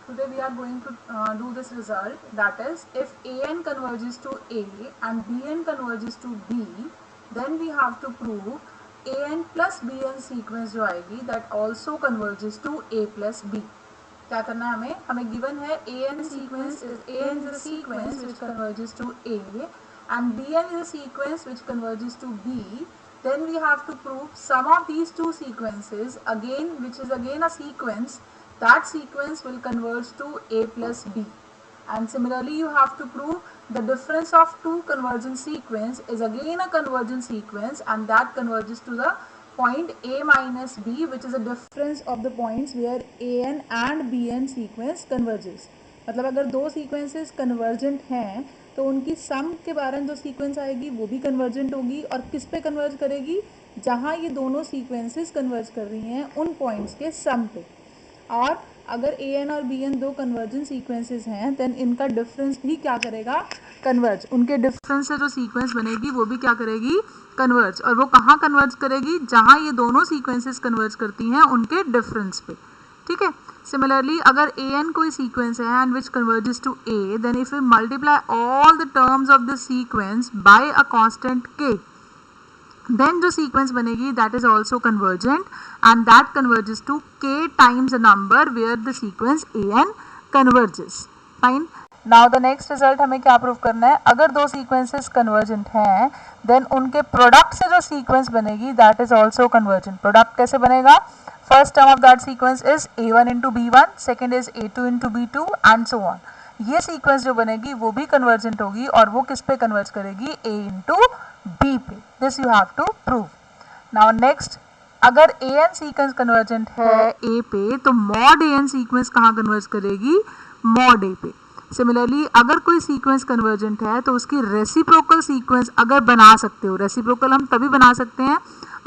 Today we are going to do this result, that is if an converges to a and bn converges to b, then we have to prove an plus bn sequence जो आएगी that also converges to a plus b. क्या करना है हमें given है an sequence is a sequence which converges to a and bn is a sequence which converges to b. Then we have to prove sum of these two sequences again, which is again a sequence. That sequence will converge to a plus b. And similarly you have to prove the difference of two convergent sequence is again a convergent sequence, and that converges to the point a minus b, which is a difference of the points where an and bn sequence converges. मतलब अगर दो sequences convergent हैं तो उनकी सम के बारे में जो सीक्वेंस आएगी वो भी कन्वर्जेंट होगी, और किस पे कन्वर्ज करेगी, जहाँ ये दोनों सीक्वेंसेस कन्वर्ज कर रही हैं उन पॉइंट्स के सम पे. और अगर ए एन और बी एन दो कन्वर्जेंट सीक्वेंसेस हैं देन इनका डिफरेंस भी क्या करेगा, कन्वर्ज. उनके डिफरेंस से जो सीक्वेंस बनेगी वो भी क्या करेगी, कन्वर्ज. और वो कहाँ कन्वर्ज करेगी, जहाँ ये दोनों सीक्वेंसेस कन्वर्ज करती हैं उनके डिफरेंस पे. ठीक है. सिमिलरली अगर ए एन कोई सीक्वेंस है and which converges to a, then if we multiply all the terms of the sequence by a constant k, then the sequence banegi that is also convergent, and that converges to k times a number where the sequence an converges. Fine. Now the next result हमें क्या prove करना है, अगर दो sequences convergent हैं then उनके product से जो sequence बनेगी that is also convergent. Product कैसे बनेगा, first term of that sequence is a1 into b1, second is a2 into b2 and so on. ये sequence जो बनेगी वो भी convergent होगी, और वो किस पे converge करेगी, a into b पे. This you have to prove. Now next, अगर an sequence convergent है a पे तो mod an sequence कहाँ converge करेगी, mod a पे. Similarly अगर कोई sequence convergent है तो उसकी reciprocal sequence अगर बना सकते हो, reciprocal हम तभी बना सकते हैं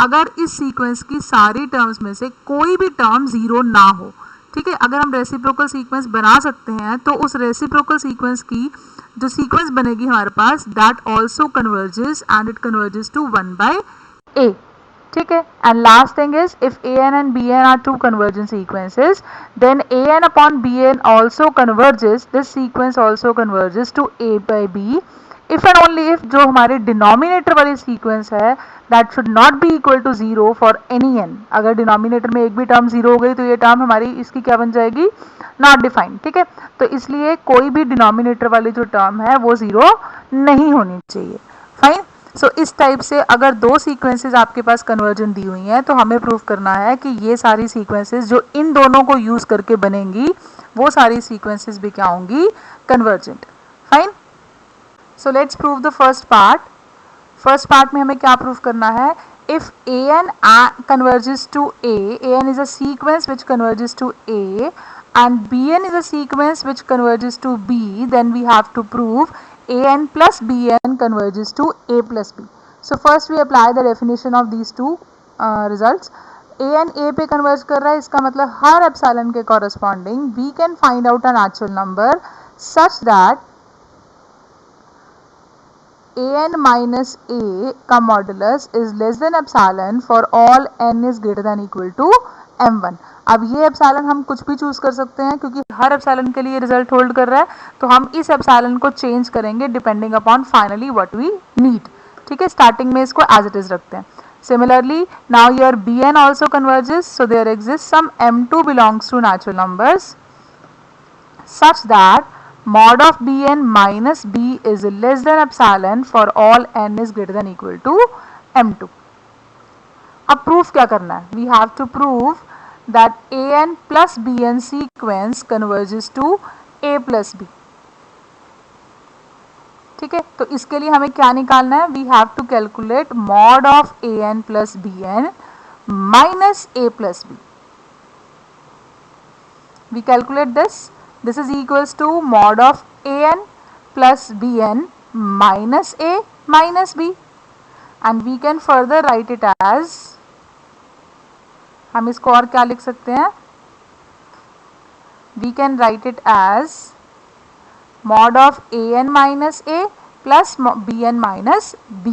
अगर इस sequence की सारी terms में से कोई भी term जीरो ना हो. ठीक है. अगर हम reciprocal sequence बना सकते हैं तो उस reciprocal sequence की जो sequence बनेगी हमारे पास that also converges and it converges to 1 by a. ठीक है. And last thing is if an and bn are two convergent sequences then an upon bn also converges, this sequence also converges to a by b if and only if जो हमारे denominator वाली sequence है that should not be equal to 0 for any n. अगर denominator में एक भी term 0 हो गई तो ये term हमारी इसकी क्या बन जाएगी, not defined. ठीक है. तो इसलिए कोई भी denominator वाली जो term है वो 0 नहीं होनी चाहिए. फाइन. सो इस टाइप से अगर दो सीक्वेंसेस आपके पास कन्वर्जेंट दी हुई हैं तो हमें प्रूव करना है कि ये सारी सीक्वेंसेस जो इन दोनों को यूज करके बनेंगी वो सारी सीक्वेंसेस भी क्या होंगी, convergent. Fine. So let's prove the first part. First part में हमें क्या प्रूव करना है, if a n converges to a, an is a sequence which converges to a and bn is a sequence which converges to b, then we have to prove an plus bn converges to a plus b. So first we apply the definition of these two results. an a पे converge कर रहा है, इसका मतलब हर epsilon के corresponding we can find out a natural number such that an minus a का modulus is less than epsilon for all n is greater than equal to m1. अब ये एप्सिलॉन हम कुछ भी चूज कर सकते हैं क्योंकि हर एप्सिलॉन के लिए रिजल्ट होल्ड कर रहा है, तो हम इस एप्सिलॉन को चेंज करेंगे depending upon finally what we need. ठीक है. स्टार्टिंग में इसको एज इट इज रखते हैं. Similarly now your bn also converges, so there exist some m2 belongs to natural numbers such that mod of bn minus b is less than epsilon for all n is greater than equal to m2. अब proof क्या करना है, we have to prove that an plus bn sequence converges to a plus b. ठीक है. तो इसके लिए हमें क्या निकालना है, we have to calculate mod of an plus bn minus a plus b. We calculate this. This is equals to mod of an plus bn minus a minus b, and we can further write it as, हम इसको और क्या लिख सकते हैं, we can write it as mod of an minus a plus bn minus b.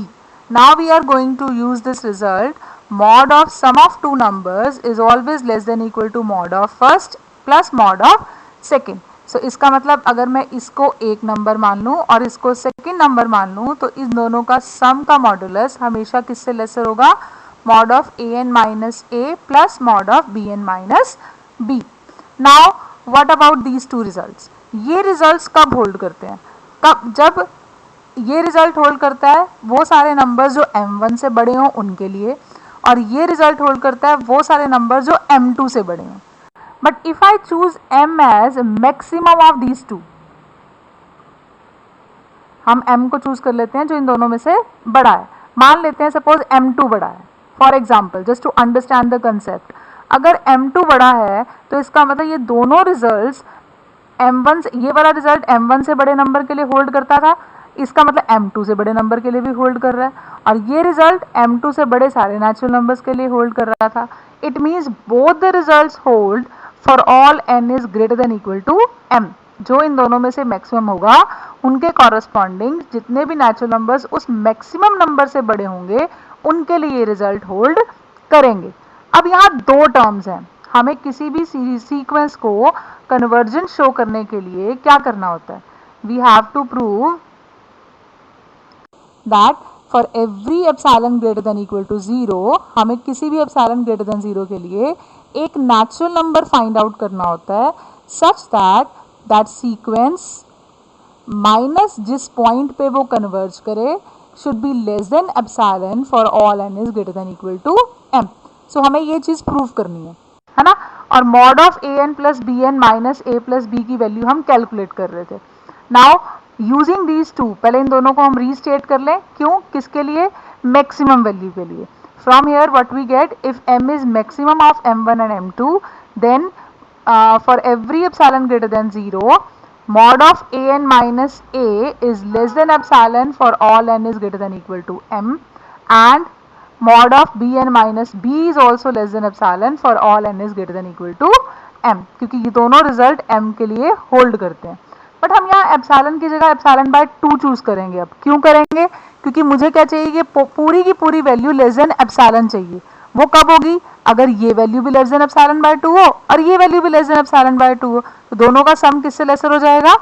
Now we are going to use this result. Mod of sum of two numbers is always less than equal to mod of first plus mod of second. So इसका मतलब अगर मैं इसको एक number मान लूँ और इसको सेकेंड नंबर मान लूँ तो इस दोनों का सम का मॉडुलस हमेशा किससे लेसर होगा, mod of A N minus a plus mod of b n minus b. Now what about these two results, ये रिजल्ट्स कब होल्ड करते हैं, कब, जब ये रिजल्ट होल्ड करता है वो सारे नंबर्स जो m1 से बड़े हों उनके लिए, और ये रिजल्ट होल्ड करता है वो सारे नंबर जो m2 से बड़े हों। But if I choose m as maximum of these two, हम m को चूज कर लेते हैं जो इन दोनों में से बड़ा है, मान लेते हैं सपोज m2 बड़ा है, for example just to understand the concept, अगर m2 बड़ा है तो इसका मतलब ये दोनों रिजल्ट्स m1 से, ये वाला रिजल्ट m1 से बड़े नंबर के लिए होल्ड करता था, इसका मतलब m2 से बड़े नंबर के लिए भी होल्ड कर रहा है, और ये रिजल्ट m2 से बड़े सारे नेचुरल नंबर्स के लिए होल्ड कर रहा था। It means both the results hold for all n is greater than equal to m। जो इन दोनों में से मैक्सिमम होगा उनके कॉरस्पॉन्डिंग जितने भी नेचुरल नंबर्स उस मैक्सिमम नंबर से बड़े होंगे उनके लिए ये रिजल्ट होल्ड करेंगे। अब यहाँ दो टर्म्स हैं, हमें किसी भी सीक्वेंस को कन्वर्जेंट शो करने के लिए क्या करना होता है, we have to prove that for every epsilon greater than equal to 0, हमें किसी भी एप्सिलॉन ग्रेटर देन 0 के लिए एक नेचुरल नंबर फाइंड आउट करना होता है such that that sequence minus जिस पॉइंट पे वो कन्वर्ज करे should be less than epsilon for all n is greater than equal to m। So हमें ये चीज प्रूव करनी है ना, और mod of A n plus b n minus a plus b की वैल्यू हम कैलकुलेट कर रहे थे। नाउ यूजिंग दीज टू, पहले इन दोनों को हम रीस्टेट कर लें, क्यों, किसके लिए, मैक्सिमम वैल्यू के लिए। From here what we get, if m is maximum of m1 and m2 then for every epsilon greater than 0 mod of a n minus a is less than epsilon for all n is greater than equal to m, and mod of b n minus b is also less than epsilon for all n is greater than equal to m, क्योंकि ये दोनों result m के लिए hold करते हैं। But हम यहाँ epsilon की जगह एप्सिलॉन बाय 2 चूज करेंगे। अब क्यों करेंगे, क्योंकि मुझे क्या चाहिए, ये पूरी की पूरी वैल्यू लेस देन एप्सिलॉन चाहिए। वो कब होगी, अगर ये वैल्यू भी लेस देन एप्सिलॉन बाय 2 हो और ये वैल्यू भी लेस देन एप्सिलॉन बाय 2 हो, तो दोनों का सम किससे लेसर हो जाएगा,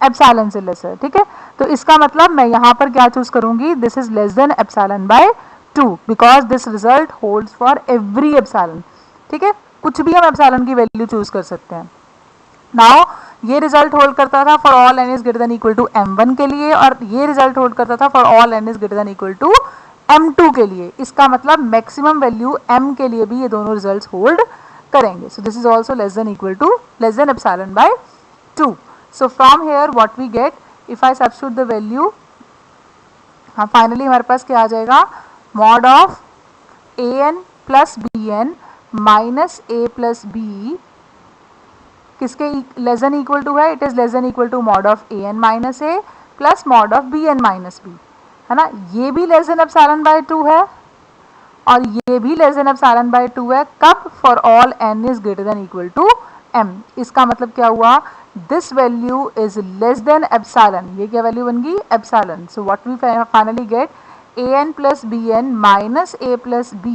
एप्सिलॉन से लेसर। ठीक है, तो इसका मतलब मैं यहाँ पर क्या चूज करूंगी, this is less than epsilon by 2 because this result holds for every epsilon. ठीक है, कुछ भी हम एप्सिलॉन की वैल्यू चूज कर सकते हैं। नाउ ये रिजल्ट होल्ड करता था for all n is greater than equal to m1 के लिए, और ये रिजल्ट होल्ड करता था for all n is greater than equal to m2 के लिए। इसका मतलब मैक्सिमम वैल्यू m के लिए भी ये दोनों रिजल्ट्स होल्ड करेंगे। So this is also less than equal to less than epsilon by 2। So from here what we get, if I substitute the value, हाँ फाइनली हमारे पास क्या आ जाएगा, mod of A n plus b n minus a plus b किसके less than equal to है, it is less than equal to mod of A N minus a plus mod of b n minus B, है ना। ये भी less than epsilon by 2 है और ये भी लेस देन एप्सिलॉन बाय 2 है, कब, for all n is greater than equal to m। इसका मतलब क्या हुआ, this value is less than epsilon, ये क्या वैल्यू बन गई, epsilon. So what we finally get, a n plus b n minus a plus b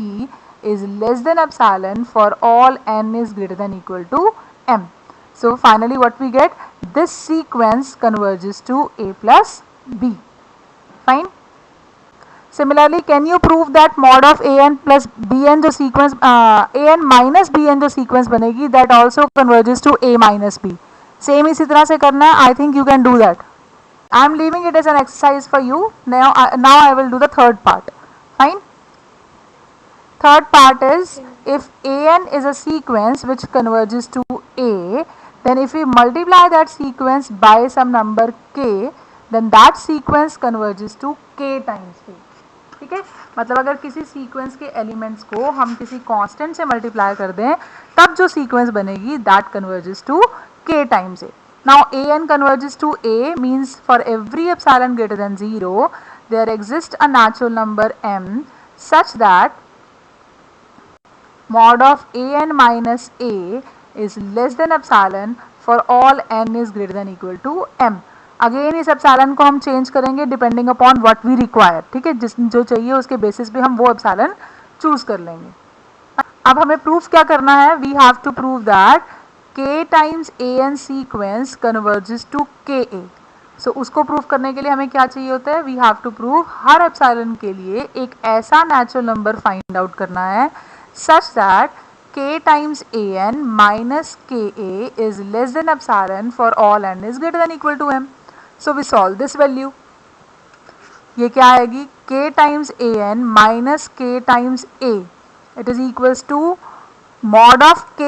is less than epsilon for all n is greater than equal to m. So finally what we get, this sequence converges to a plus b. Fine. Similarly, can you prove that mod of a n plus b n जो sequence a n minus b n जो sequence बनेगी that also converges to a minus b. Same इसी तरह से करना है. I think you can do that. I am leaving it as an exercise for you. Now I will do the third part. Fine. Third part is, if a n is a sequence which converges to a, then if we multiply that sequence by some number k, then that sequence converges to k times a. ठीक है, मतलब अगर किसी sequence के elements को हम किसी constant से मल्टीप्लाई कर दें तब जो सीक्वेंस बनेगी that converges to k times a. Now a n converges to a means for every epsilon greater than 0 there exists a natural number m such that mod of a n minus a is less than epsilon for all n is greater than equal to m. Again इस epsilon को हम change करेंगे depending upon what we require. ठीक है, जिस जो चाहिए उसके बेसिस पे हम वो एप्सिलॉन चूज कर लेंगे। अब हमें प्रूफ क्या करना है, we have to prove that k times an sequence converges to ka। So उसको प्रूव करने के लिए हमें क्या चाहिए होता है, वी हैव टू प्रूव हर एप्सिलॉन के लिए एक ऐसा नेचुरल नंबर फाइंड आउट करना है such that k times an minus ka is less than epsilon for all n is greater than equal to m। So we solve this value. ये क्या आएगी, k times an minus k times a it is equals to mod of k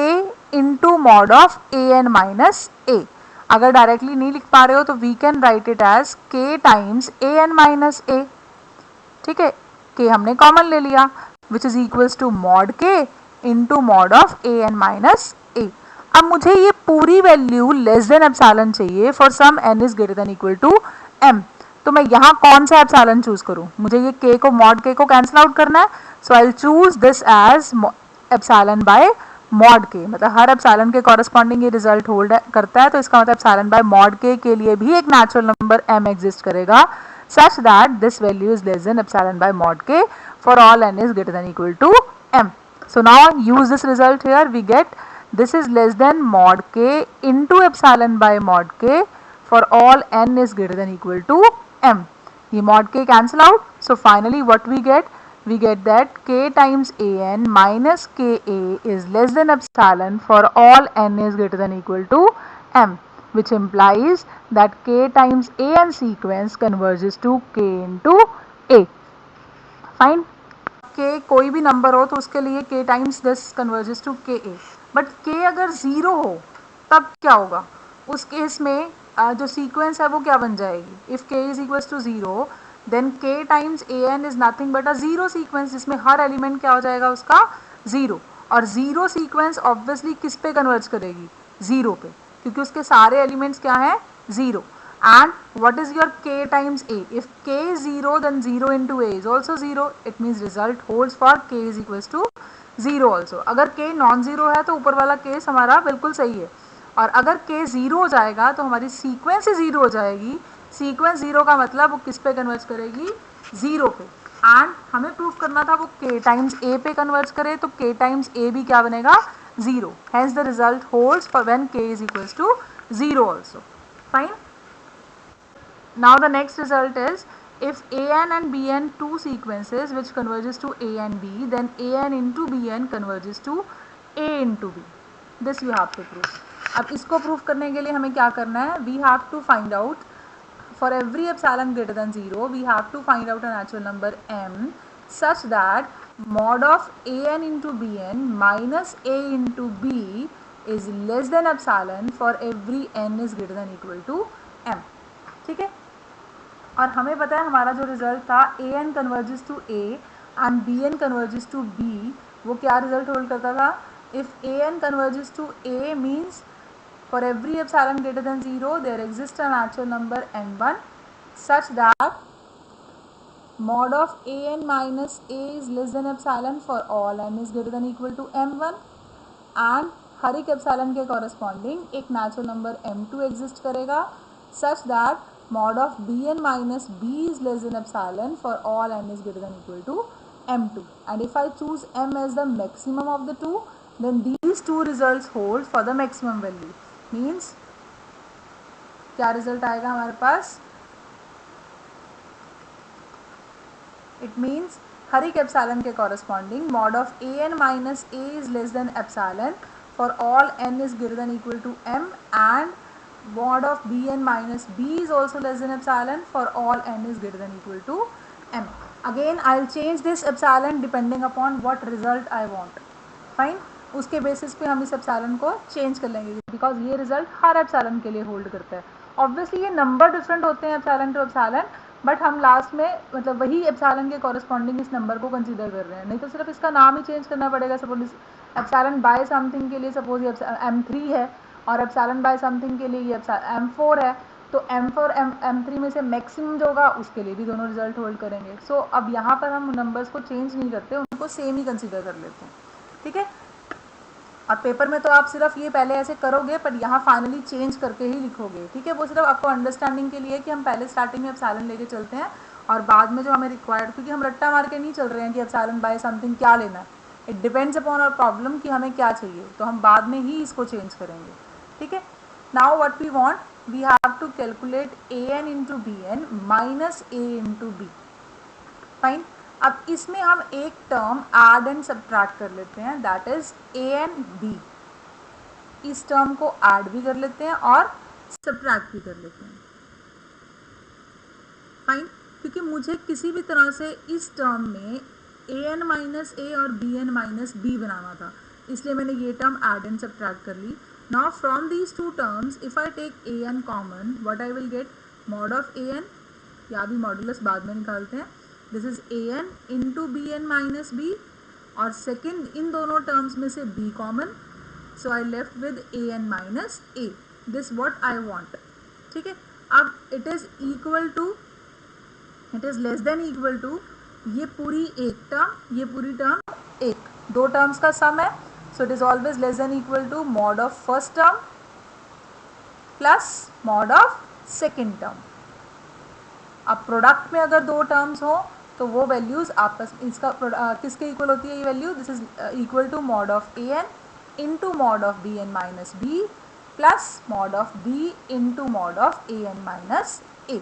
into mod of an minus a। अगर directly नहीं लिख पा रहे हो तो we can write it as k times an minus a। ठीक है, k हमने कॉमन ले लिया which is equals to mod k into mod of an minus a। अब मुझे ये पूरी वैल्यू लेस देन एप्सिलॉन चाहिए for some n is greater than equal to m। तो मैं यहाँ कौन सा एप्सिलॉन चूज करूँ, मुझे ये k को मॉड k को कैंसिल आउट करना है। So I will choose this as epsilon by mod k, मतलब हर एप्सिलॉन के कॉरेस्पॉन्डिंग ये रिजल्ट होल्ड करता है, तो इसका मतलब एप्सिलॉन बाय मॉड k के लिए भी एक नेचुरल नंबर m एग्जिस्ट करेगा such that this value is less than epsilon by mod k for all n is greater than equal to m. So now use this result here, we get this is less than mod k into epsilon by mod k for all n is greater than equal to m. ये mod k cancel out, so finally what we get that k times an minus ka is less than epsilon for all n is greater than equal to m, which implies that k times an sequence converges to k into a. Fine. k कोई भी number हो तो उसके लिए k times this converges to ka, but k अगर zero हो तब क्या होगा, उस केस में जो सीक्वेंस है वो क्या बन जाएगी, if k is equals to 0 then k times an is nothing but a zero sequence जिसमें हर एलिमेंट क्या हो जाएगा उसका ज़ीरो, और ज़ीरो सीक्वेंस ऑब्वियसली किस पे कन्वर्ज करेगी, ज़ीरो पे, क्योंकि उसके सारे एलिमेंट्स क्या हैं zero. And what is your k times a, if k is 0 then 0 into a is also 0, it means result holds for k is equals to 0 also। अगर k नॉन ज़ीरो है तो ऊपर वाला केस हमारा बिल्कुल सही है, और अगर k ज़ीरो हो जाएगा तो हमारी सीक्वेंस ही ज़ीरो हो जाएगी। सीक्वेंस ज़ीरो का मतलब वो किस पे कन्वर्ज करेगी, ज़ीरो पे, एंड हमें प्रूव करना था वो k टाइम्स a पे कन्वर्ज करे, तो k टाइम्स a भी क्या बनेगा, zero. Hence the result holds for when k is equals to 0 also. Fine. Now the next result is if an and bn two sequences which converges to a and b, then an into bn converges to a into b. This you have to prove. अब इसको prove करने के लिए हमें क्या करना है, we have to find out for every epsilon greater than 0 we have to find out a natural number m such that mod of an into bn minus a into b is less than epsilon for every n is greater than equal to m. ठीक है, और हमें पता है हमारा जो result था an converges to a and bn converges to b, वो क्या रिजल्ट होल्ड करता था, if an converges to a means for every epsilon greater than 0 there exists a natural number n1 such that mod of an minus a is less than epsilon for all n is greater than equal to m1, and हर एक epsilon के corresponding एक natural number m2 exist करेगा such that mod of bn minus b is less than epsilon for all n is greater than equal to m2, and if I choose m as the maximum of the two then these two results hold for the maximum value, means क्या result आएगा हमारे पास, it means हर एक epsilon के corresponding mod of an minus a is less than epsilon for all n is greater than equal to m, and mod of bn minus b is also less than epsilon for all n is greater than equal to m. Again I'll change this epsilon depending upon what result I want. Fine. उसके basis पे हम इस epsilon को change कर लेंगे because ये result हर epsilon के लिए होल्ड करता है। ऑब्वियसली ये नंबर डिफरेंट होते हैं एप्सिलॉन टू एप्सिलॉन, बट हम लास्ट में मतलब वही एप्सिलॉन के कॉरेस्पॉन्डिंग इस नंबर को कंसीडर कर रहे हैं, नहीं तो सिर्फ इसका नाम ही चेंज करना पड़ेगा। सपोज एप्सिलॉन बाय समथिंग के लिए सपोज ये m3 है और एप्सिलॉन बाय समथिंग के लिए ये m4 है, तो m4 m3 में से मैक्सिमम जो होगा उसके लिए भी दोनों रिजल्ट होल्ड करेंगे। सो अब यहाँ पर हम नंबर्स को चेंज नहीं करते, उनको सेम ही कंसीडर कर लेते हैं। ठीक है, और पेपर में तो आप सिर्फ ये पहले ऐसे करोगे पर यहाँ फाइनली चेंज करके ही लिखोगे। ठीक है, वो सिर्फ आपको अंडरस्टैंडिंग के लिए कि हम पहले स्टार्टिंग में एप्सिलॉन लेके चलते हैं और बाद में जो हमें रिक्वायर्ड, क्योंकि हम रट्टा मार के नहीं चल रहे हैं कि एप्सिलॉन बाय समथिंग क्या लेना है, it depends upon our problem कि हमें क्या चाहिए, तो हम बाद में ही इसको चेंज करेंगे, ठीक है। Now what we want, we have to calculate an into b n minus a into b, fine. अब इसमें हम एक टर्म ऐड एंड सब्ट्रैक्ट कर लेते हैं, दैट इज an b। इस टर्म को ऐड भी कर लेते हैं और सब्ट्रैक्ट भी कर लेते हैं, फाइन। क्योंकि मुझे किसी भी तरह से इस टर्म में an माइनस ए और bn माइनस बी बनाना था, इसलिए मैंने ये टर्म ऐड एंड सब्ट्रैक्ट कर ली। Now from these two terms if I take an common, what I will get, mod of an, या भी मॉडुलस बाद में निकालते हैं, this is an into bn minus b, और सेकेंड इन दोनों टर्म्स में से b common, so I left with an minus a, this what I want, ठीक है। अब it is equal to, it is less than equal to, ये पूरी एक टर्म, ये पूरी टर्म एक, दो टर्म्स का सम है, so it is always less than equal to mod of first term plus mod of second term. अब प्रोडक्ट में अगर दो टर्म्स हो तो वो वैल्यूज आपस में, इसका किसके इक्वल होती है ये value, this is equal to mod of an into mod of bn minus b plus mod of b into mod of an minus a,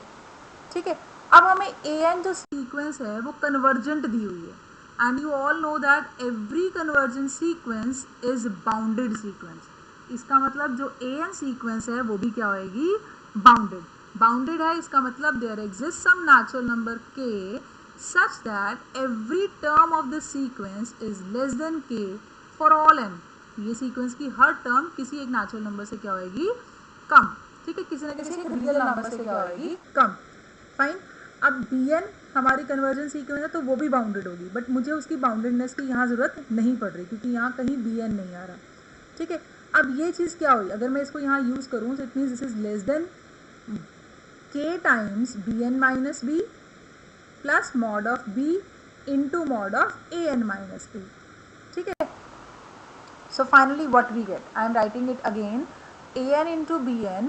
ठीक है। अब हमें an जो सीक्वेंस है वो कन्वर्जेंट दी हुई है, and you all know that every convergent sequence is bounded sequence. इसका मतलब जो an सीक्वेंस है वो भी क्या होएगी, बाउंडेड। बाउंडेड है इसका मतलब there exist some natural number k such that every term of the sequence is less than k for all n। ये सीक्वेंस की हर टर्म किसी एक नेचुरल नंबर से क्या होएगी, कम, ठीक है, किसी न किसी एक रियल नंबर से क्या होएगी, कम, फाइन। अब bn हमारी कन्वर्जन सीक्वेंस है तो वो भी बाउंडेड होगी, बट मुझे उसकी बाउंडेडनेस की यहाँ ज़रूरत नहीं पड़ रही क्योंकि यहाँ कहीं bn नहीं आ रहा, ठीक है। अब ये चीज़ क्या हुई, अगर मैं इसको यहाँ यूज़ करूँ तो it means this is less than k times bn minus b plus mod of b into mod of an minus b, ठीक है। So finally what we get, I am writing it again, an into bn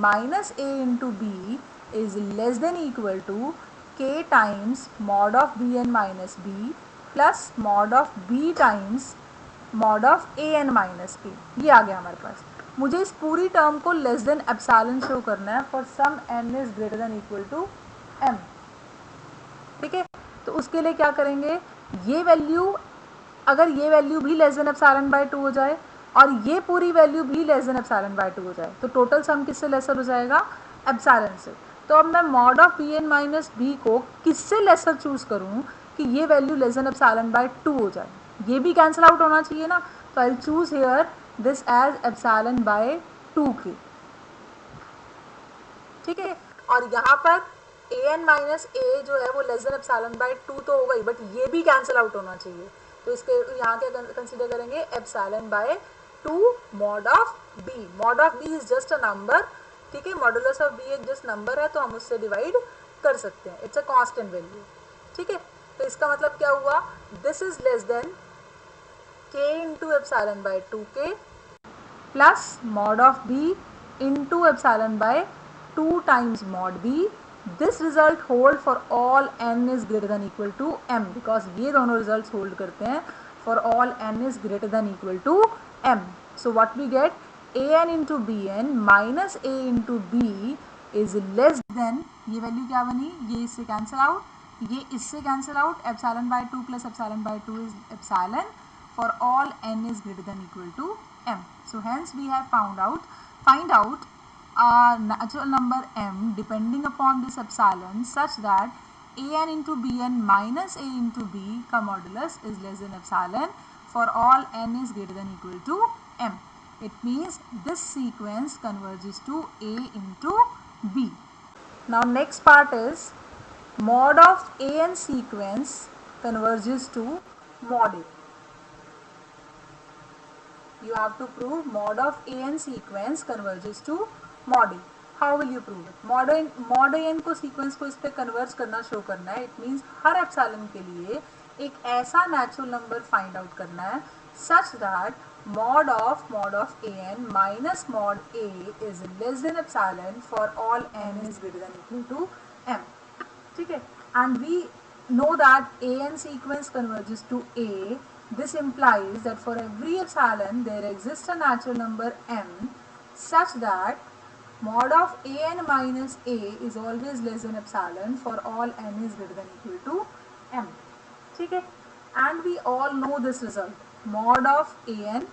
minus a into b is less than equal to k times mod of bn minus b plus mod of b times mod of an minus b। ये आ गया हमारे पास। मुझे इस पूरी term को less than epsilon show करना है for some n is greater than equal to m, ठीक है। तो उसके लिए क्या करेंगे, ये वैल्यू, अगर ये वैल्यू भी लेस देन एप्सिलॉन बाय 2 हो जाए और ये पूरी वैल्यू भी लेस देन एप्सिलॉन बाय 2 हो जाए तो टोटल सम किससे लेसर हो जाएगा, एप्सिलॉन से। तो अब मैं mod of bn minus b को किससे लेसर चूज करूँ कि ये value less than epsilon by 2 हो जाए, ये भी कैंसिल आउट होना चाहिए ना, तो I choose here this as epsilon by 2k, ठीक है। और यहाँ पर an माइनस a जो है वो लेस देन एप्सिलॉन बाय 2 तो हो गई, बट ये भी कैंसिल आउट होना चाहिए, तो इसके यहाँ क्या कंसीडर करेंगे, epsilon by 2 mod of b। Mod of b is just a number, ठीक है, मॉडुलस ऑफ b एक जस्ट नंबर है तो हम उससे डिवाइड कर सकते हैं, इट्स अ कांस्टेंट वैल्यू, ठीक है। तो इसका मतलब क्या हुआ, this is less than k into epsilon by 2k plus mod of b into epsilon by 2 times mod b। This result hold for all n is greater than equal to m, because ये दोनों result hold करते हैं for all n is greater than equal to m। So what we get, an into bn minus a into b is less than, ये value क्या बनी, ये इससे cancel out, ये इससे cancel out, epsilon by 2 plus epsilon by 2 is epsilon for all n is greater than equal to m. So hence we have find out a natural number m depending upon this epsilon such that an into bn minus a into b का modulus is less than epsilon for all n is greater than equal to m. It means this sequence converges to a into b. Now next part is mod of an sequence converges to mod a. You have to prove mod of an sequence converges to mod a. How will you prove it? mod an को sequence को इस पे converge करना show करना है, it means her epsilon के लिए एक ऐसा natural number find out करना है such that mod of an minus mod a is less than epsilon for all n is greater than equal to m, ठीक है। and we know that an sequence converges to A, this implies that for every epsilon there exists a natural number m such that mod of an minus a is always less than epsilon for all n is greater than equal to m. ठीक है, and we all know this result. Mod of an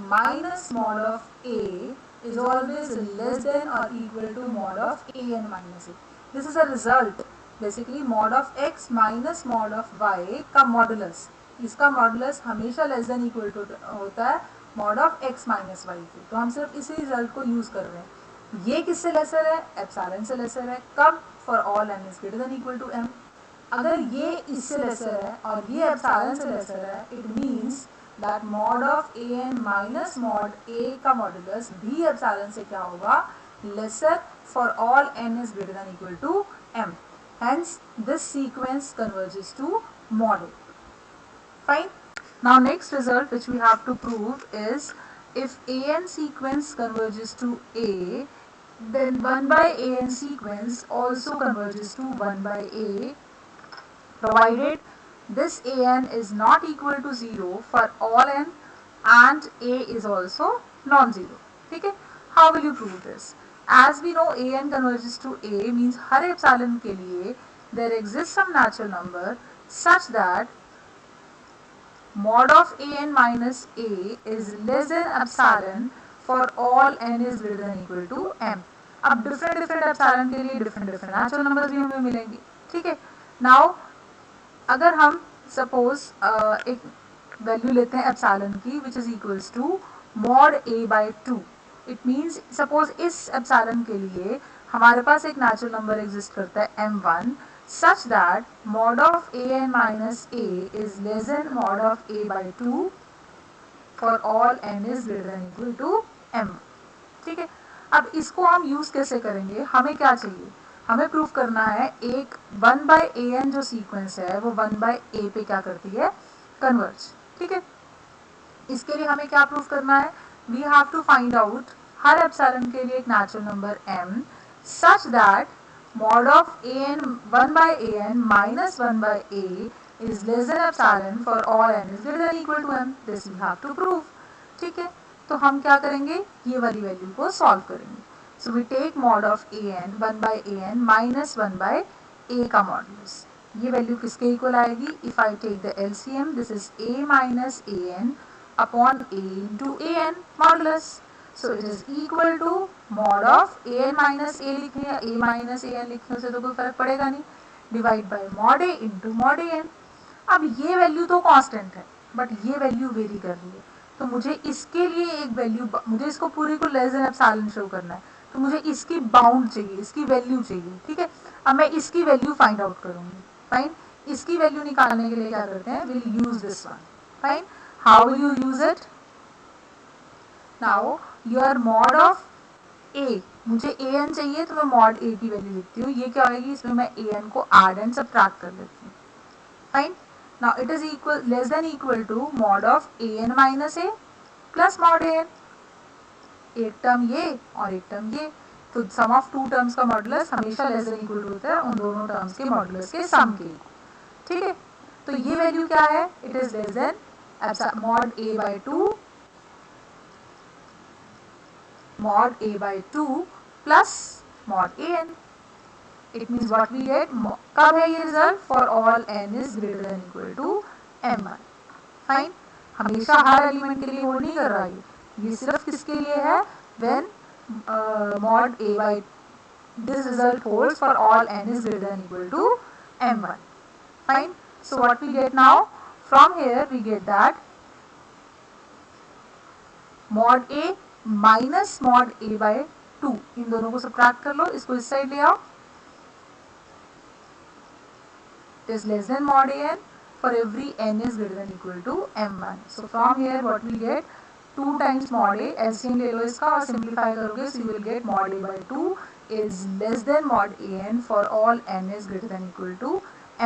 minus mod of a is always less than or equal to mod of an minus a. This is a result. Basically mod of x minus mod of y का modulus, इसका modulus हमेशा less than equal to होता है mod of x minus y के. तो हम सिर्फ इसी रिजल्ट को यूज कर रहे हैं. ये किससे लेसर है? एप्सिलॉन से लेसर है. कब? For all n is greater than equal to m. अगर ये इससे लेसर है और ये एप्सिलॉन से लेसर है, it means that mod of an minus mod a का मॉडुलस भी एप्सिलॉन से क्या होगा? Lesser for all n is greater than equal to m. Hence, this sequence converges to mod A. Fine. Now, next result which we have to prove is if an sequence converges to A, then 1 by an sequence also converges to 1 by A, provided this an is not equal to 0 for all n and A is also non-zero. Okay? How will you prove this? As we know, an converges to A means her epsilon के लिए there exists some natural number such that mod of an minus a is less than epsilon for all n is greater than equal to m. अब different epsilon के लिए different natural numbers भी हमें मिलेंगे. ठीक है. Now अगर हम suppose एक वैल्यू लेते हैं epsilon की which is equals to mod a by 2. It means suppose इस एप्सिलॉन के लिए हमारे पास एक नेचुरल नंबर एग्जिस्ट करता है m1 such that mod of an minus a is less than mod of a by 2 for all n is greater than equal to m. ठीक है. अब इसको हम यूज कैसे करेंगे? हमें क्या चाहिए? हमें प्रूफ करना है एक 1 बाय an जो सीक्वेंस है वो 1 बाय a पे क्या करती है? कन्वर्ज. ठीक है. इसके लिए हमें क्या प्रूफ करना है? We have to find out her epsilon के लिए एक natural number m such that mod of an 1 by an minus 1 by a is less than epsilon for all n is greater than equal to m. This we have to prove. ठीक है. तो हम क्या करेंगे? ये वाली value को solve करेंगे. So we take mod of an 1 by an minus 1 by a का मॉडुलस. ये वैल्यू किसके इक्वल आएगी? If I take the LCM, this is a minus an upon a into an modulus. So it is equal to mod of an minus a लिखें या a minus an लिखने से तो कोई फर्क पड़ेगा नहीं. Divide by mod a into mod an. अब ये वैल्यू तो कांस्टेंट है बट ये वैल्यू वेरी कर रही है. तो मुझे इसके लिए एक वैल्यू, मुझे इसको पूरी को लेस देन एप्सिलॉन शो करना है. तो मुझे इसकी बाउंड चाहिए, इसकी वैल्यू चाहिए. ठीक है. अब मैं इसकी वैल्यू फाइंड आउट करूंगी. फाइन. इसकी वैल्यू निकालने के लिए क्या करते हैं? Will use this one. Fine. How will you use it? Now your mod of a, मुझे an चाहिए तो मैं mod a की वैल्यू लिखती हूँ. ये क्या होगी? इसमें मैं an को add and subtract कर लेती हूँ. Fine. Now it is equal less than equal to mod of an minus a plus mod an. एक टर्म ये और एक टर्म ये, तो सम ऑफ टू टर्म्स का मॉडुलस हमेशा लेस देन इक्वल टू होता है उन दोनों टर्म्स के मॉडुलस के सम के. ठीक है. तो ये वैल्यू क्या है? It is less then mod a by 2 mod a by 2 plus mod an. It means what we get? कब है ये result? For all n is greater than equal to m1. Fine. हमेशा हर एलिमेंट के लिए hold नहीं कर रहा है. ये सिर्फ किसके लिए है? When mod a by this result holds for all n is greater than equal to m1. Fine. So what we get now? From here we get that mod a minus mod a by 2, इन दोनों को subtract कर लो, इसको इस side ले आओ. It is less than mod an for every n is greater than equal to m1. So from here what we get? 2 times mod a, LCM ले लो इसका और simplify करोगे, so you will get mod a by 2 is less than mod an for all n is greater than equal to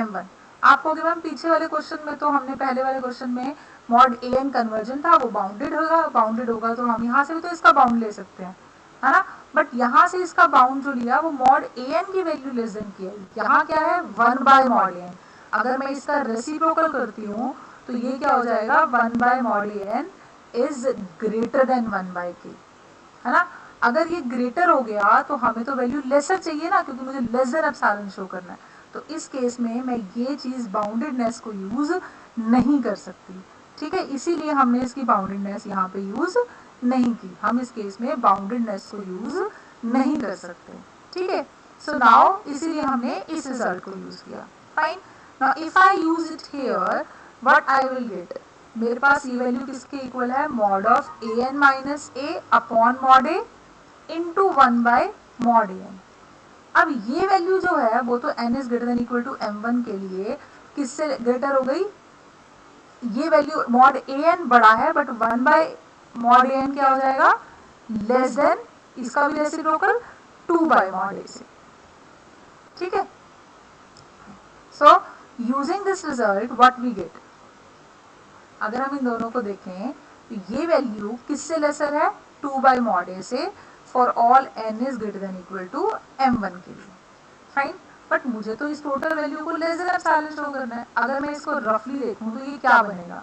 m1. आप कहोगे ma'am पीछे वाले question में तो हमने पहले वाले क्वेश्चन में मॉड an कन्वर्जन था, वो बाउंडेड होगा तो हम यहाँ से भी तो इसका बाउंड ले सकते हैं, है ना. बट यहाँ से इसका बाउंड जो लिया वो मॉड an की वैल्यू लेस देन की है. यहाँ क्या है? 1 बाय मॉड an. अगर मैं इसका रेसिप्रोकल करती हूँ तो ये क्या हो जाएगा, 1 by mod an is greater than 1 by k, है ना। अगर ये ग्रेटर हो गया तो हमें तो वैल्यू लेसर चाहिए ना, क्योंकि मुझे लेस देन एप्सिलॉन शो करना है। तो इस केस में मैं ये चीज बाउंडेडनेस को यूज नहीं कर सकती, ठीक है। इसीलिए हमने इसकी बाउंडेडनेस यहाँ पे यूज नहीं की, हम इस केस में बाउंडेडनेस को यूज नहीं कर सकते, ठीक है। सो नाउ इसीलिए हमने इस रिजल्ट को यूज किया। Fine, now if I use it here what I will get, मेरे पास ये वैल्यू किसके इक्वल है, mod of A N minus A upon mod A into 1 by mod A N. अब ये वैल्यू जो है वो तो n is greater than equal to m1 के लिए किससे ग्रेटर हो गई, ये वैल्यू मॉड ए एन बड़ा है but 1 by mod A N क्या हो जाएगा, लेस देन, इसका भी रेसिप्रोकल 2 बाय मॉड ए से, ठीक है। So using this result what we get, अगर हम इन दोनों को देखें तो ये वैल्यू किससे लेसर है, 2 बाय मॉड ए से, for all n is greater than equal to m1 के लिए। फाइन, बट मुझे तो इस टोटल वैल्यू को लेस देन एप्सिलॉन शो करना है। अगर मैं इसको रफली देखूं तो ये क्या बनेगा,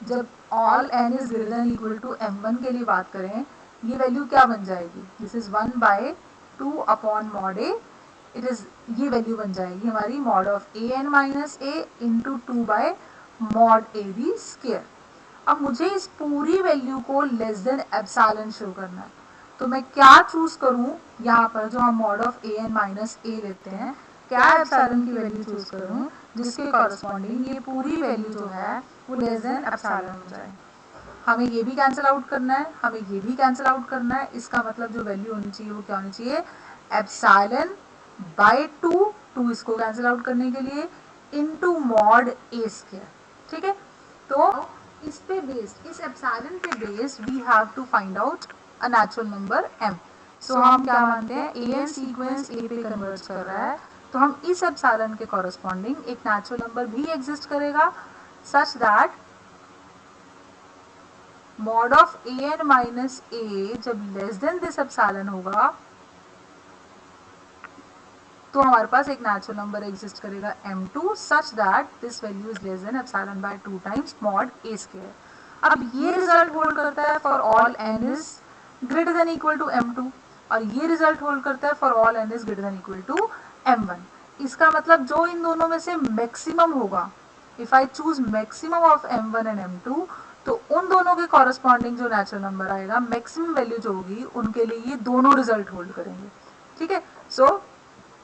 जब all n is greater than equal to m1 के लिए बात करें, ये वैल्यू क्या बन जाएगी, this is 1 by 2 upon mod A, it is, ये वैल्यू बन जाएगी हमारी mod of A N minus A into 2 by mod A B square. अब मुझे इस पूरी वैल्यू को लेस देन एप्सिलॉन शो करना है, तो मैं क्या चूज करूं, यहाँ पर जो हम mod of A N minus a लेते हैं, क्या एप्सिलॉन की वैल्यू चूज करूं जिसके कॉरस्पॉन्डिंग ये पूरी वैल्यू जो है वो लेस देन एप्सिलॉन हो जाए। हमें ये भी कैंसिल आउट करना है, हमें ये भी कैंसिल आउट करना है, इसका मतलब जो वैल्यू होनी चाहिए वो क्या होनी चाहिए, एप्सिलॉन बाय 2 इसको कैंसिल आउट करने के लिए, इनटू मॉड ए स्क्वायर, ठीक है। तो इस पे बेस्ड, इस एप्सिलॉन पे based we have to find out a natural number m। सो हम क्या मानते हैं, ए एन सीक्वेंस ए पे कन्वर्ज कर रहा है, तो हम इस एप्सिलॉन के कॉरस्पॉन्डिंग एक नेचुरल नंबर भी एग्जिस्ट करेगा such that mod of A N minus a जब लेस देन दिस एप्सिलॉन होगा तो हमारे पास एक नेचुरल नंबर एग्जिस्ट करेगा m2 such that this value is less than epsilon by 2 times mod A square. अब ये रिजल्ट होल्ड करता है for all n is greater than equal to m2, और ये रिजल्ट होल्ड करता है for all n is greater than equal to m1। इसका मतलब जो इन दोनों में से मैक्सिमम होगा, if I choose maximum of m1 and m2, तो उन दोनों के कॉरस्पॉन्डिंग जो नेचुरल नंबर आएगा, मैक्सिमम वैल्यू जो होगी, उनके लिए ये दोनों रिजल्ट होल्ड करेंगे, ठीक है। सो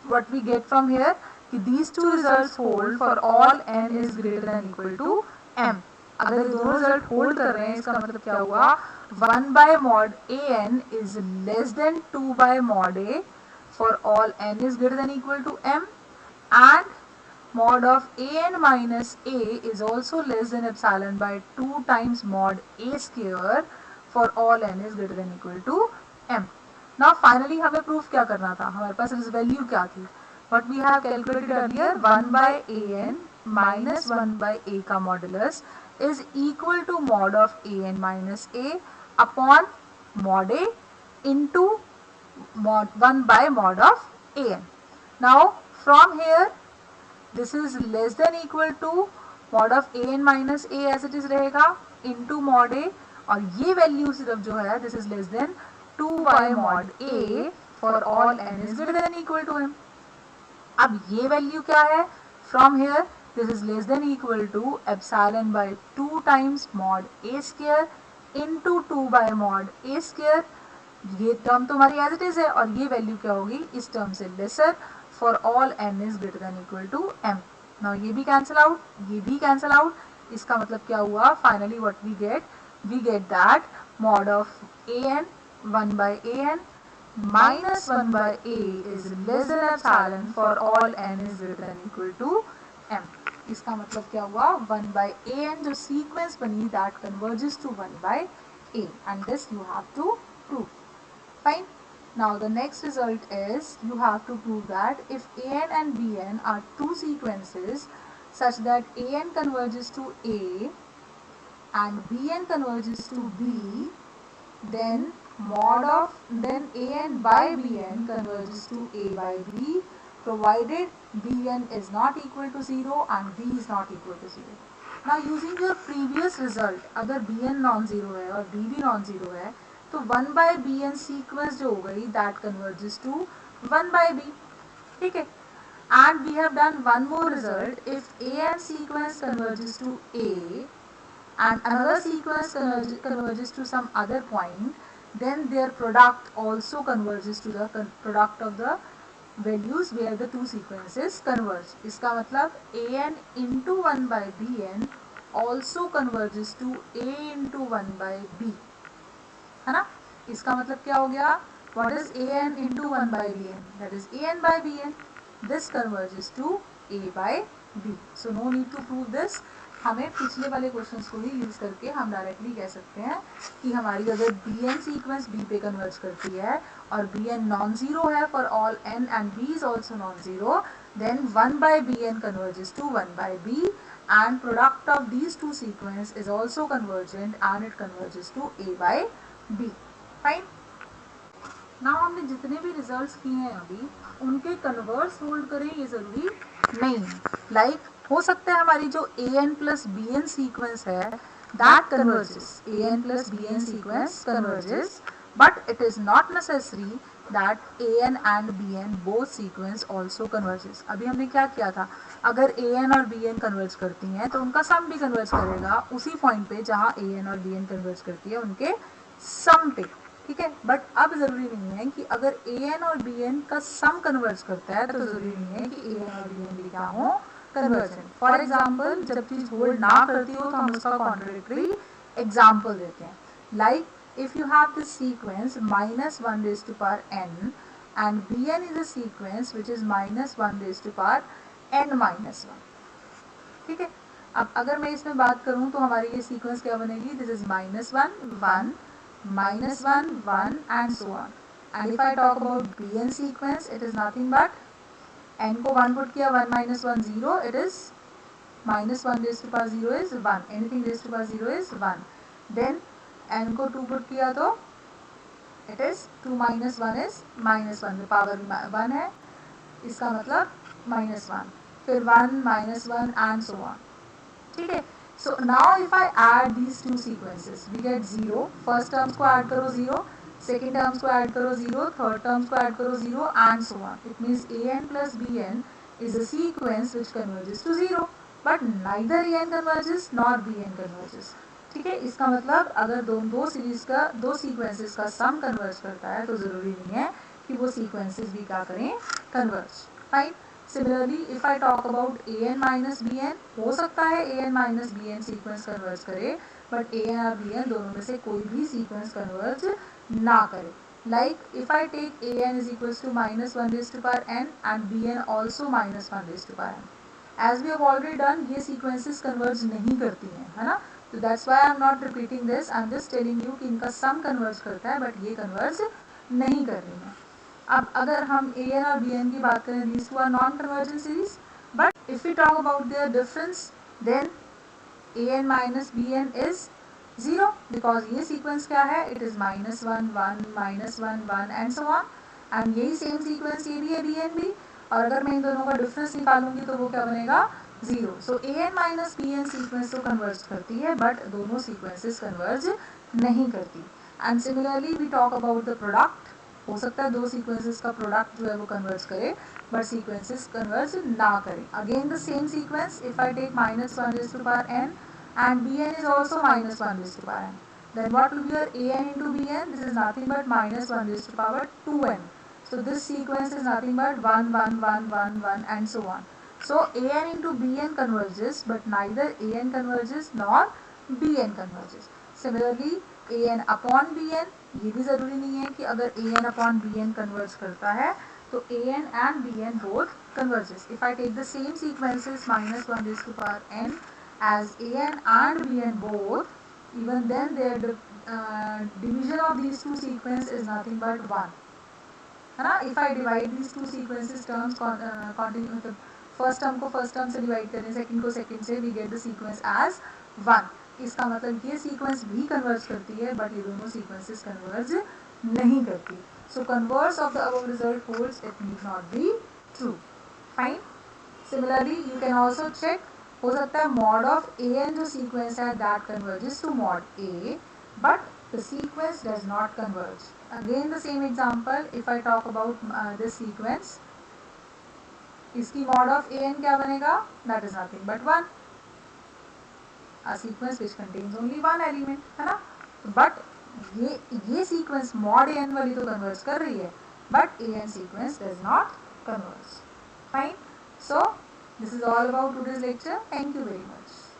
what we get from here कि these two results hold for all n is greater than equal to m। अगर ये दोनों रिजल्ट होल्ड कर रहे हैं इसका मतलब क्या हुआ, 1 by mod a n is less than 2 by mod a for all n is greater than equal to m, and mod of a n minus a is also less than epsilon by 2 times mod a square for all n is greater than equal to m। Now finally हमें proof क्या करना था, हमारे पास इस value क्या थी, what we have calculated earlier, 1 by a n minus 1 by a का modulus is equal to mod of a n minus a upon mod a into mod 1 by mod of a n। Now from here this is less than equal to mod of a n minus a as it is रहेगा into mod a, और ये value सिर्फ जो है this is less than 2 by mod a for all n is greater than equal to m। अब ये value क्या है, from here this is less than equal to epsilon by 2 times mod a square into 2 by mod a square। ये term तो हमारी as it is है, और ये वैल्यू क्या होगी इस टर्म से lesser for all n is greater than equal to m। Now ये भी कैंसिल आउट, ये भी कैंसिल आउट, इसका मतलब क्या हुआ, finally what we get that mod of a n 1 by a n minus 1 by a is less than epsilon for all n is greater than equal to m। इसका मतलब क्या हुआ, 1 by a n जो sequence बनी that converges to 1 by a, and this you have to prove। Fine। Now the next result is you have to prove that if a n and b n are two sequences such that a n converges to a and b n converges to b, then a n by b n converges to a by b provided bn is not equal to 0 and b is not equal to 0. Now using your previous result, अगर bn non zero है और b भी non zero है तो 1 by bn sequence जो हो गई that converges to 1 by b. ठीक है. And we have done one more result. If an sequence converges to a and another sequence converges to some other point, then their product also converges to the product of the values where the two sequences converge. इसका मतलब an into 1 by bn also converges to a into 1 by b, है ना. इसका मतलब क्या हो गया? What is an into 1 by bn? That is an by bn. This converges to a by b. So no need to prove this. हमें पिछले वाले क्वेश्चंस को ही यूज करके हम डायरेक्टली कह सकते हैं कि हमारी अगर bn सीक्वेंस b पे कन्वर्ज करती है और bn नॉन जीरो है for all n and b is also non zero, then 1 by bn converges to 1 by b and product of these two sequence is also convergent and it converges to a by b. Fine. Now हमने जितने भी results किए हैं अभी उनके converse hold करें ये जरूरी नहीं है. लाइक हो सकता है हमारी जो an प्लस bn सीक्वेंस है that converges, an plus bn sequence converges, but it is not necessary that an and bn both sequence also converges. अभी हमने क्या किया था, अगर an और bn कन्वर्ज करती हैं तो उनका सम भी कन्वर्ज करेगा उसी पॉइंट पे जहाँ an और bn कन्वर्ज करती है उनके सम पे. ठीक है. बट अब जरूरी नहीं है कि अगर an और bn का सम कन्वर्ज करता है तो जरूरी नहीं है कि an और bn भी क्या हो कन्वर्जेंट. फॉर एग्जाम्पल जब चीज होल्ड ना करती हो तो हम उसका कॉन्ट्रडिक्टरी एग्जाम्पल देते हैं. Like if you have this sequence minus 1 raised to power n and bn is a sequence which is minus 1 raised to power n minus 1. ठीक है. अब अगर मैं इसमें बात करूं तो हमारी ये सीक्वेंस क्या बनेगी, this is minus 1 1 minus 1 1 and so on. And if I talk about bn sequence, it is nothing but n को 1 put किया 1 minus 1 0, it is minus 1 raised to power 0 is 1, anything raised to power 0 is 1. Then n को 2 put किया तो it is 2 minus 1 is minus 1, power 1 है इसका मतलब minus 1, फिर 1 minus 1 and so on. ठीक है. So now if I add these two sequences, we get 0. First terms को add करो 0, second terms को add करो 0, third terms को add करो 0 and so on. It means an plus bn is a sequence which converges to 0, but neither an converges nor bn converges. ठीक है. इसका मतलब अगर दो सीरीज का दो सीक्वेंसेस का सम कन्वर्ज करता है तो जरूरी नहीं है कि वो सीक्वेंसेस भी क्या करें converge. Fine. Similarly, if I talk about an minus bn, हो सकता है an minus bn sequence converge करे बट an और bn दोनों में से कोई भी सीक्वेंस कन्वर्ज ना करे. Like if I take an is equals to minus 1 raised to power n and bn also minus 1 raised to power n. As we have already done, ये sequences converge नहीं करती हैं, है ना. तो that's why I am not repeating this. I am just telling you कि इनका सम converge करता है बट ये कन्वर्ज नहीं कर रही है. अब अगर हम an और bn की बात करें, these two are non-convergent series, but if we talk about their difference, then an minus bn is 0 because ये sequence क्या है, it is minus 1 1 minus 1 1 and so on, and यही same sequence ये भी है bn भी, और अगर मैं इन दोनों का difference निकालूंगी तो वो क्या बनेगा 0. So an minus bn sequence तो converge करती है but दोनों sequences converge नहीं करती. And similarly we talk about the product. हो सकता है दो सीक्वेंसेस का प्रोडक्ट जो है वो कन्वर्ज करे बट सीक्वेंसेस कन्वर्ज ना करें. Again the same sequence, if I take minus 1 raised to power n and bn is also minus 1 raised to power n, then what will be your an into bn? This is nothing but minus 1 raised to power 2n. So this sequence is nothing but 1 1 1 1 1 and so on. So an into bn converges but neither an converges nor bn converges. Similarly an upon bn, ये भी जरूरी नहीं है कि अगर an upon bn converge करता है तो an and bn both converges. If I take the same sequences minus 1 raised to power n as an and bn both, even then their division of these two sequences is nothing but 1, है ना. If I divide these two sequences terms continue, मतलब first term को first term से divide करें, second को second से, we get the sequence as 1. इसका मतलब ये सीक्वेंस भी कन्वर्ज करती है बट ये दोनों सीक्वेंसेस कन्वर्ज नहीं करती. So converse of the above result holds, it need not be true. Fine. Similarly, you can also check, हो सकता है mod of an जो sequence है that converges to mod a, but the sequence does not converge. Again the same example, if I talk about this sequence, इसकी mod of an क्या बनेगा? That is nothing but 1. A sequence which contains only one element, है ना? But ये sequence mod an वाली तो converge कर रही है, but an sequence does not converge. Fine. So this is all about today's lecture. Thank you very much.